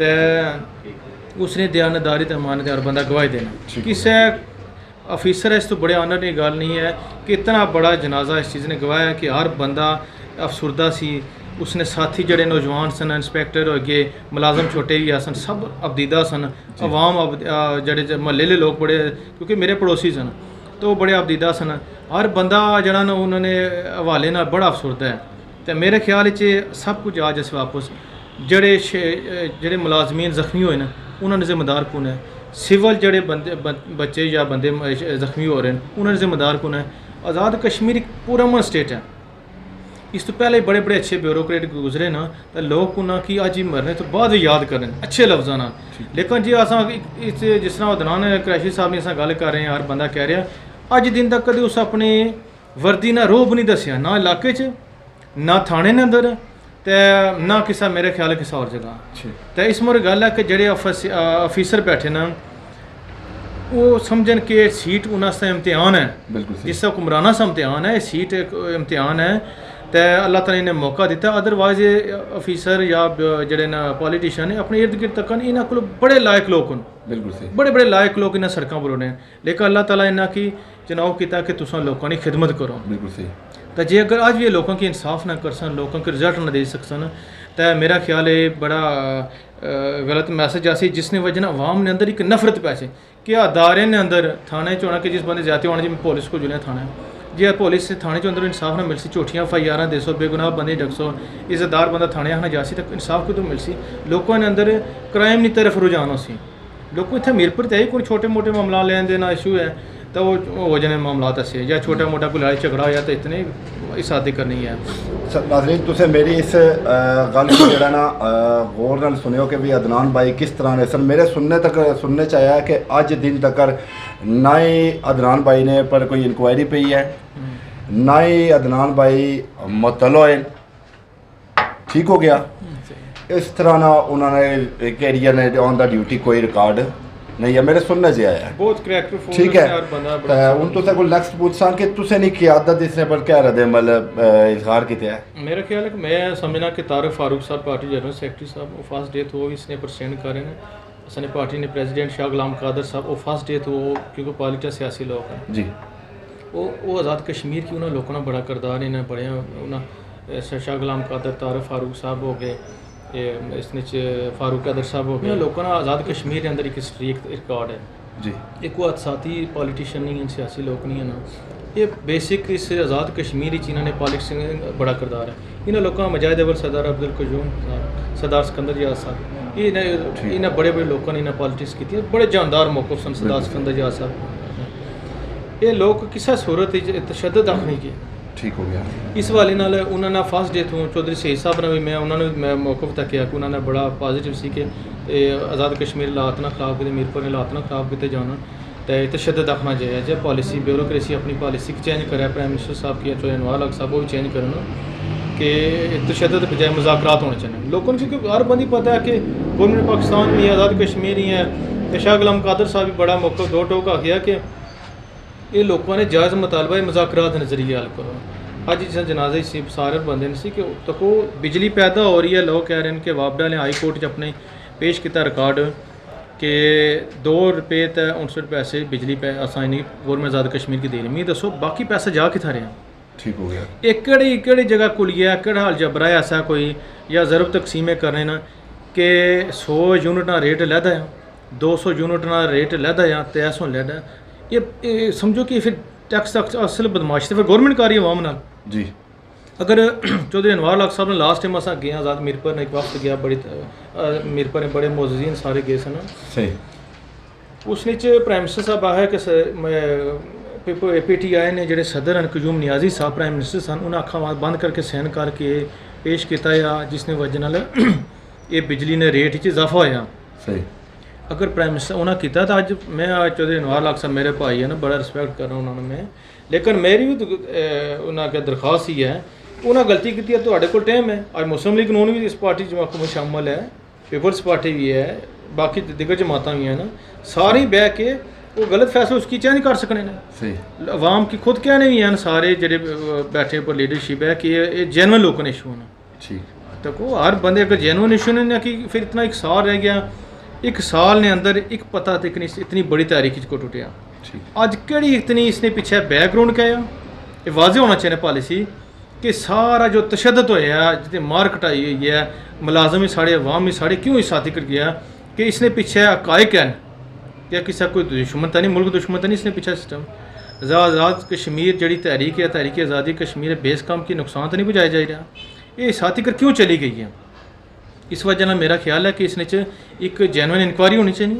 तो उसने दयानतदारी ते अमानत और बंदा गवाही देना किसी अफीसर इस तो बड़े ऑनर की गल नहीं है कि इतना बड़ा जनाजा इस चीज़ ने गवाया कि हर बंदा अफसुरदा सी उसने साथी जड़े नौजवान सन इंस्पैक्टर हो गए मुलाजम छोटे भी सन सब अबदीदा सन अवाम जड़े महल्ले के लोग बड़े क्योंकि मेरे पड़ोसी सन तो बड़े अबदीदा सन हर बंदा जड़ा ना उन्होंने हवाले ना बड़ा अफसुरदा है तो मेरे ख्याल सब कुछ आज इस वापस जड़े मुलाजमीन जख्मी होए ना उन्होंने जिम्मेदार कौन है सिविल जड़े बंदे बच्चे या बंदे जख्मी हो रहे हैं उन्होंने जिम्मेदार कौन है आज़ाद कश्मीर एक पूरा अमन स्टेट है इस तो पहले बड़े बड़े अच्छे ब्यूरोक्रेट गुजरे ना तो लोग उन्हें कि अज ही मरने तो बाद याद करें अच्छे लफ्ज़ों ना लेकिन जी अस जिस तरह अदनान क्रैशी साहब ने अस गल कर रहे हैं हर बंदा कह रहा अज दिन तक कभी उस अपनी वर्दी ना रोब नहीं दसिया ना इलाके ना थाने ने अंदर तो ना किसा मेरे ख्याल किसी और जगह तो इस मोर गल है कि जेडे अफीसर बैठे ना वो समझन कि सीट उन्होंने इम्तिहान है जिस हुक्मराना सा इम्तिहान है सीट एक इम्तिहान है तो अल्लाह ताला ने मौका दिता अदरवाइज अफीसर या जड़े ना पॉलीटिशियन ने अपने इर्द गिर्द तक इन्होंने को बड़े लायक लोग हों बिल्कुल सही बड़े बड़े लायक लोग इन्हें सड़कों पर उड़े लेकिन अल्लाह ताला इन्हें की चुनाव किया कि तुम लोगों की खिदमत करो बिल्कुल सही तो जे अगर अज भी लोगों की इंसाफ ना कर सन लोगों के रिजल्ट ना दे सकन तो मेरा ख्याल है बड़ा गलत मैसेज आसी जिसने वजह अवाम ने अंदर एक नफरत पैसे कि अदारे ने अंदर थाने च होना कि जिस बंदे ज्यादा होना जी पुलिस को जुलिया थाना जे पुलिस थाने चो अंदर इंसाफ ना मिलसी झूठियां FIR दे सो बेगुनाह बंदे डक सो इज्जतदार बंदा थाने आना जासी तो इंसाफ कितों मिलसी लोगों ने अंदर क्राइम की तरफ रुझान हो सी लोग इतने मीरपुर तो कोई छोटे मोटे मामला लेन देना इशू है तो वो हो जाने मामला दसे या छोटा मोटा कोई लड़ाई झगड़ा होया तो इतने इस शादी करनी है नाज़रीन तुसें मेरी इस गल को जेड़ा ना गौर नाल सुनियो कि भी अदनान भाई किस तरह ने सर मेरे सुनने च आया कि अज दिन तक ना ही अदनान भाई ने पर कोई इंक्वायरी पई है ना ही अदनान भाई मुअत्तल होए ठीक हो गया इस तरह ना उन्होंने एक एरिया ने ऑन द ड्यूटी कोई रिकॉर्ड नहीं है मेरे सुनने से आया है बहुत करैक्टर ठीक है हूँ तुसें कोई नेक्स्ट पूछसां कि तुसें नहीं क़यादत इसने पर क्या रद्द अमल इजहार किया है मेरा ख्याल है कि मैं समझना कि तारिक फारूक साहब पार्टी जनरल सेक्रेटरी साहब वो फर्स्ट डेथ हो इसने परसेंट कर रहे हैं असने पार्टी ने प्रेसिडेंट शाह गुलाम कादर साहब वो फर्स्ट डेथ हो क्योंकि पॉलिटिक्स सियासी लोग हैं जी वो आज़ाद कश्मीर की उन्होंने लोगों ने बड़ा करदार इन्हें बड़े उन्हें शाह गुलाम कादर तारिक फारूक साहब हो गए इसने फारूक कादर साहब हो गए लोगों ने आज़ाद कश्मीर के अंदर एक हिस्ट्री एक रिकॉर्ड है जी एक वो साथी पॉलिटिशियन नहीं है सियासी लोग नहीं है ना ये बेसिक इस आज़ाद कश्मीर इन्होंने पॉलिटिक्स बड़ा करदार है इन्होंने लोगों मजाहिद अव्वल सरदार अब्दुल कयूम साहब सरदार सिकंदर जियाद साहब इन्हें बड़े बड़े लोगों ने इन्हें पॉलिटिक्स की बड़े जानदार मौक़िफ़ सन सरदार सिकंदर जियाद साहब ये लोग किसी सूरत तशद्दुद नहीं किया ठीक हो गया इस वाले नाल उन्होंने फर्स्ट डेथ हूँ चौधरी शहीद साहब ने भी मैं उन्होंने मौक़िफ़ तक किया कि उन्होंने बड़ा पॉजिटिव सी कि आज़ाद कश्मीर हालात ना खराब किए मीरपुर हालात ना खराब किए जान तो तशद्दुद रखना चाहिए जो पॉलिसी ब्यूरोक्रेसी अपनी पॉलिसी चेंज करे प्राइम मिनिस्टर साहब की चाहे अनवर हक साहब वो भी चेंज करना कि तशद्दुद बजाय मुज़ाकरात होने चाहिए लोगों को क्योंकि हर बंदी पता है कि गवर्नमेंट पाकिस्तान भी आज़ाद कश्मीर ही है तो शाह गुलाम कादर साहब भी बड़ा मौक़िफ़ दो टोक आ गया कि ये लोगों ने जायज़ मुतालबा मुज़ाकरात के नज़रिए हल करो अज जिस जनाजे से सारे बंदे ने कि तको बिजली पैदा हो रही है लोग कह रहे हैं कि वापडा ने हाई कोर्ट अपने पेश किया रिकॉर्ड कि ₹2 तो 59 पैसे बिजली असानी गौरमेंट आज़ाद कश्मीर की देनी मैं दसो बाकी पैसा जा कितना रहा ठीक हो गया एकड़ी जगह कुलिया केड़ा हाल जबरा ऐसा कोई या ज़रब तकसीमें करने ना कि 100 यूनिट रेट लैदा 200 यूनिट रेट लैदा 300 लैदा ये समझो कि फिर टैक्स असल बदमाशी तो फिर गौरमेंट कारी अवाम नाल जी अगर चौधरी अनवर हक साहब ने लास्ट टाइम असा गए आज़ाद मीरपुर ने एक वक्त गया बड़ी मीरपुर बड़े मोअज़्ज़िज़ीन सारे गए सन सही उसने प्राइम मिनिस्टर साहब आया कि PTI ने ਜਿਹੜੇ सदर हैं क्यूम नियाजी साहब प्राइम मिनिस्टर सन उन्हें अखा बंद करके सहन करके पेश किया या जिसने वजह नाल ये बिजली ने रेट च इजाफा होया सही अगर प्राइम मिनिस्टर उन्हें किया तो अज मैं चौधरी अनवर हक साहब मेरे भाई है ना बड़ा रिस्पैक्ट कर रहा उन्होंने मैं लेकिन मेरी भी उन्हें क्या दरख्वास्त ही है उन्हें गलती की है तो टाइम है आज मुस्लिम लीग नून भी इस पार्टी में शामिल है पीपल्स पार्टी भी है बाकी दिग्गज जमाता भी है ना सारी बह के वो गलत फैसले उसकी चेंज कर सकने ने सही अवाम की खुद कहने भी हैं सारे जेडे बैठे पर लीडरशिप है कि ये जेनवन लोगों ने इशू होना ठीक देखो हर बंदे का जेन्युइन इशू नहीं है कि फिर इतना एक साल रह गया, एक साल ने अंदर एक पता तक नहीं इतनी बड़ी तारीख को टुटिया। अज केड़ी इतनी इसने पीछे बैकग्राउंड क्या है, ये वाजे होना चाहिए पॉलिसी कि सारा जो तशद्दुद होया जितनी मार कटाई हुई है मुलाजम ही साढ़े अवाम ही साढ़े क्यों इस साथी कर गया कि इसने पीछे अकायक हैं क्या किसी कोई दुश्मन तो नहीं, मुल्क दुश्मन तो नहीं इसने पीछे सिस्टम आज़ाद कश्मीर जड़ी तहरीक है, तहरीक आज़ादी कश्मीर बेस काम की नुकसान तो नहीं पहुँचाया जा रहा, ये साथी कर क्यों चली गई है। इस वजह ना मेरा ख्याल है कि इसने एक जेन्युइन इंक्वायरी होनी चाहिए।